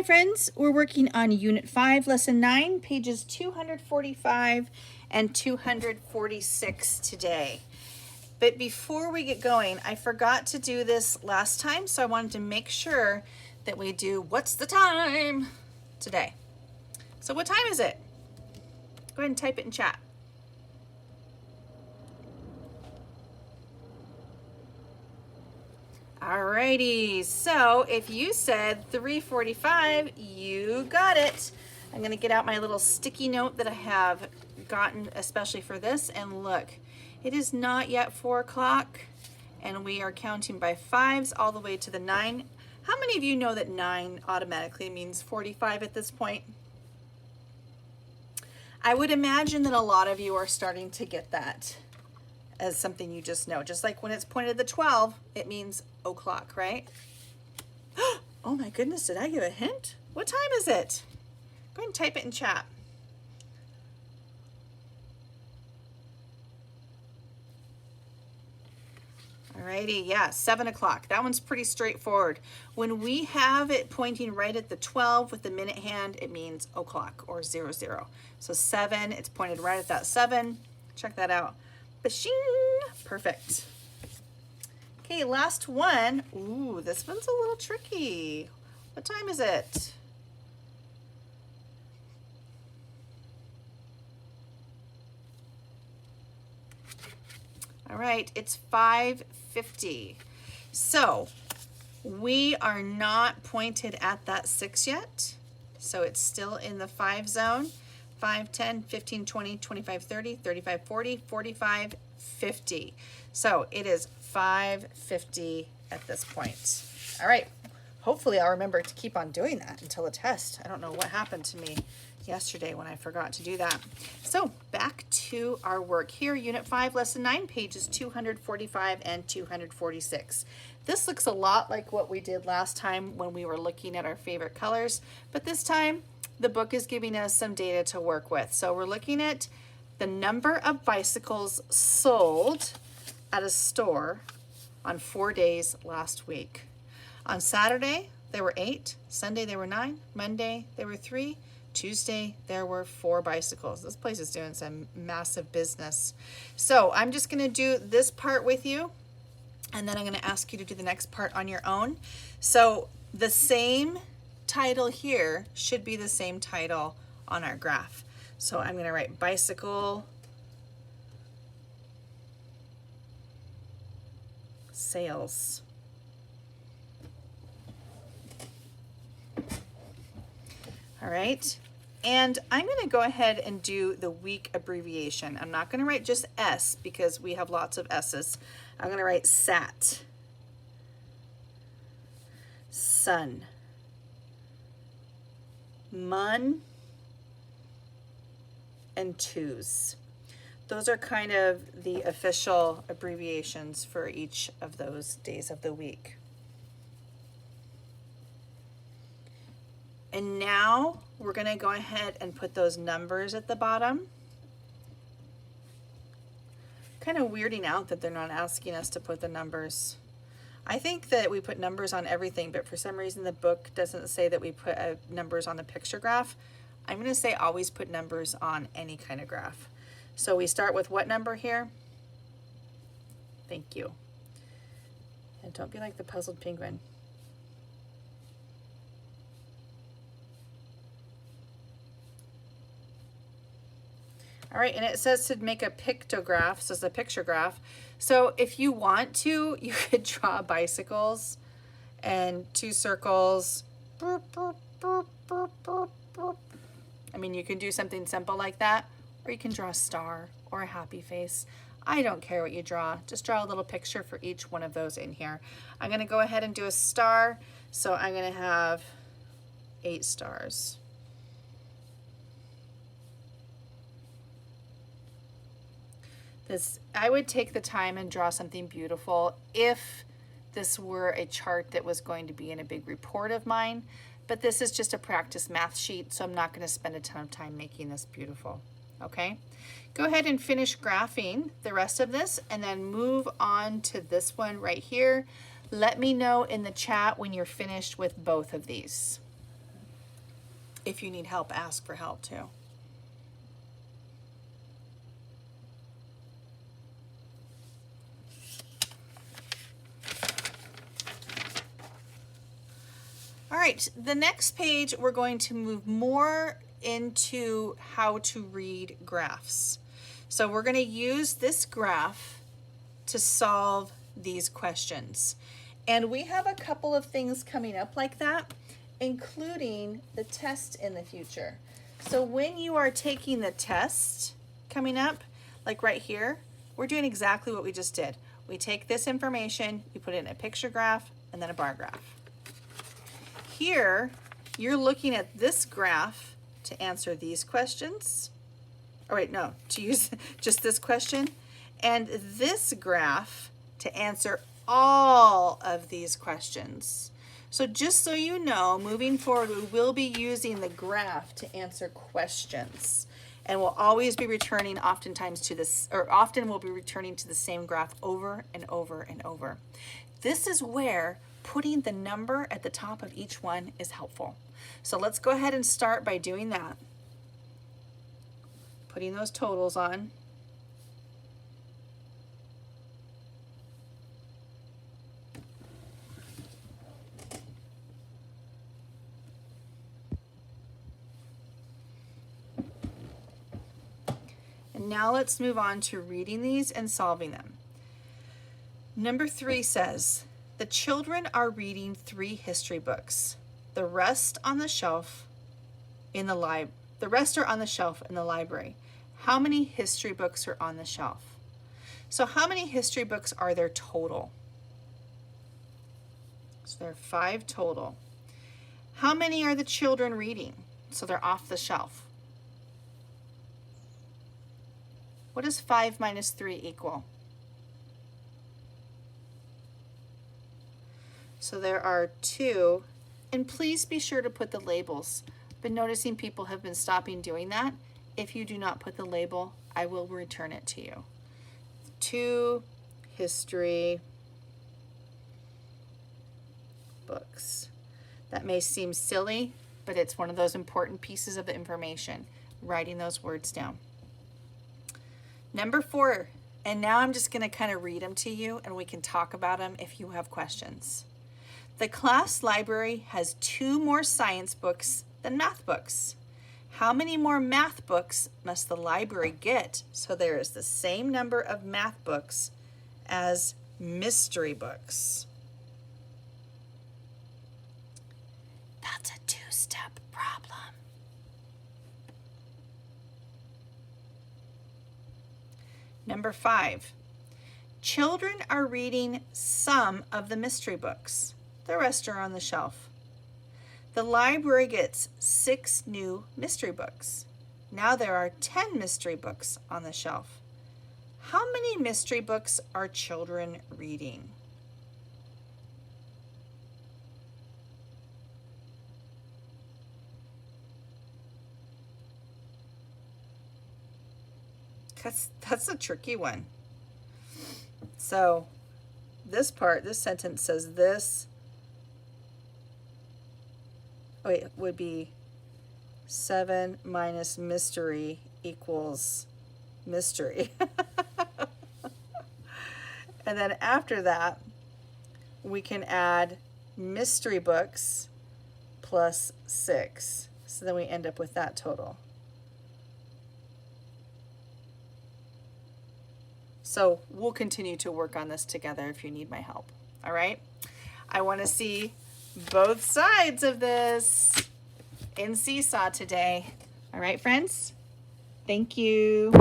Hi friends, we're working on Unit 5, Lesson 9, pages 245 and 246 today. But before we get going, I forgot to do this last time, so I wanted to make sure that we do what's the time today. So what time is it? Go ahead and type it in chat. Alrighty, so if you said 3:45, you got it. I'm gonna get out my little sticky note that I have gotten especially for this, and look, it is not yet 4 o'clock, and we are counting by fives all the way to the 9. How many of you know that 9 automatically means 45 at this point? I would imagine that a lot of you are starting to get that as something you just know. Just like when it's pointed at the 12, it means o'clock, right? Oh my goodness, did I give a hint? What time is it? Go ahead and type it in chat. Alrighty, yeah, 7 o'clock. That one's pretty straightforward. When we have it pointing right at the 12 with the minute hand, it means o'clock or 00. So 7, it's pointed right at that 7. Check that out. Bashing! Perfect. Okay, last one. Ooh, this one's a little tricky. What time is it? All right, it's 5:50. So we are not pointed at that 6 yet. So it's still in the 5 zone. 5, 10, 15, 20, 25, 30, 35, 40, 45, 50. So it is 5:50 at this point. All right, hopefully I'll remember to keep on doing that until the test. I don't know what happened to me yesterday when I forgot to do that. So back to our work here, Unit 5, Lesson 9, pages 245 and 246. This looks a lot like what we did last time when we were looking at our favorite colors, but this time the book is giving us some data to work with. So we're looking at the number of bicycles sold at a store on 4 days last week. On Saturday, there were 8. Sunday, there were 9. Monday, there were 3. Tuesday, there were 4 bicycles. This place is doing some massive business. So I'm just going to do this part with you, and then I'm going to ask you to do the next part on your own. So the same title here should be the same title on our graph. So I'm going to write bicycle sales. All right, and I'm going to go ahead and do the week abbreviation. I'm not going to write just S because we have lots of S's. I'm going to write SAT, sun, mun, and twos. Those are kind of the official abbreviations for each of those days of the week. And now we're going to go ahead and put those numbers at the bottom. Kind of weirding out that they're not asking us to put the numbers. I think that we put numbers on everything, but for some reason the book doesn't say that we put numbers on the picture graph. I'm going to say always put numbers on any kind of graph. So we start with what number here? Thank you. And don't be like the puzzled penguin. All right, and it says to make a pictograph, so it's a picture graph. So if you want to, you could draw bicycles and 2 circles. I mean, you can do something simple like that, or you can draw a star or a happy face. I don't care what you draw. Just draw a little picture for each one of those in here. I'm going to go ahead and do a star. So I'm going to have 8 stars. I would take the time and draw something beautiful if this were a chart that was going to be in a big report of mine, but this is just a practice math sheet, so I'm not going to spend a ton of time making this beautiful. Okay, go ahead and finish graphing the rest of this and then move on to this one right here. Let me know in the chat when you're finished with both of these. If you need help, ask for help too. All right, the next page, we're going to move more into how to read graphs. So we're going to use this graph to solve these questions. And we have a couple of things coming up like that, including the test in the future. So when you are taking the test coming up, like right here, we're doing exactly what we just did. We take this information, we put it in a picture graph and then a bar graph. Here, you're looking at this graph to answer these questions. Oh wait, no, to use just this question. And this graph to answer all of these questions. So just so you know, moving forward, we will be using the graph to answer questions. And we'll always be returning oftentimes to this, or often we'll be returning to the same graph over and over and over. This is where putting the number at the top of each one is helpful. So let's go ahead and start by doing that. Putting those totals on. And now let's move on to reading these and solving them. Number 3 says, the children are reading 3 history books. The rest on the shelf in the The rest are on the shelf in the library. How many history books are on the shelf? So how many history books are there total? So there are 5 total. How many are the children reading? So they're off the shelf. What does 5 minus 3 equal? So there are 2, and please be sure to put the labels. Been noticing people have been stopping doing that. If you do not put the label, I will return it to you. 2 history books. That may seem silly, but it's one of those important pieces of the information, writing those words down. Number 4, and now I'm just going to kind of read them to you and we can talk about them if you have questions. The class library has 2 more science books than math books. How many more math books must the library get so there is the same number of math books as mystery books? That's a 2-step problem. Number 5, children are reading some of the mystery books. The rest are on the shelf. The library gets 6 new mystery books. Now there are 10 mystery books on the shelf. How many mystery books are children reading? That's a tricky one. So this sentence says this. Wait, it would be 7 minus mystery equals mystery. And then after that, we can add mystery books plus 6. So then we end up with that total. So we'll continue to work on this together if you need my help. All right? I want to see both sides of this in Seesaw today. All right, friends? Thank you.